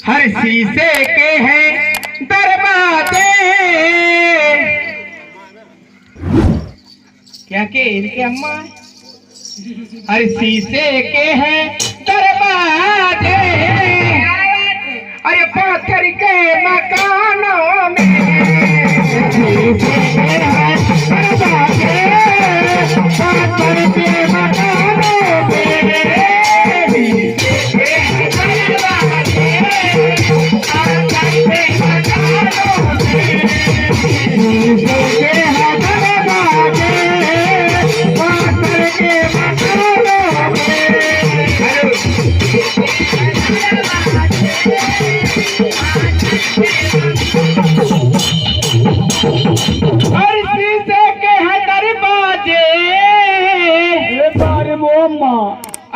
हर शीशे के हैं दरवाजे, क्या के इनके अम्मा, हर शीशे के हैं दरवाजे, अरे पत्थर के मकानों में शीशे के हैं दरवाजे, पत्थर के मकानों में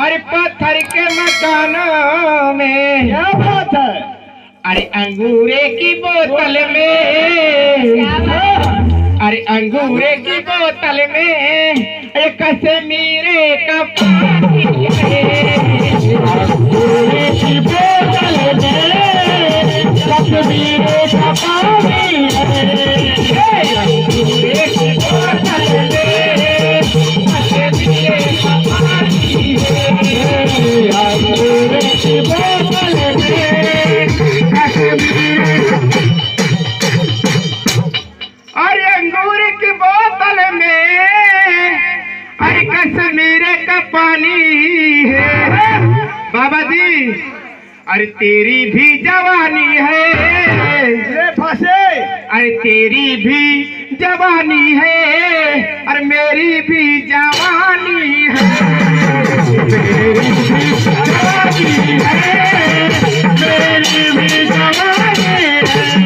अरे पत्थर के मकानों में क्या बात है, अरे अंगूरे की बोतल में, अरे अंगूरे की बोतल में एक कश्मीरे का पानी है, अंगूरे की बोतल में कश्मीरे का पानी है, अंगूरे की बोतल में कश्मीरे का पानी है, अंगूरे की बोतल में कश्मीरे, अरे अंगूर की बोतल में अरे कश्मीरे का पानी है, बाबा जी अरे तेरी भी जवानी है, ये फंसे, अरे तेरी भी जवानी है, अरे मेरी भी जवानी है, मेरी भी जवानी है, मेरी भी जवानी है,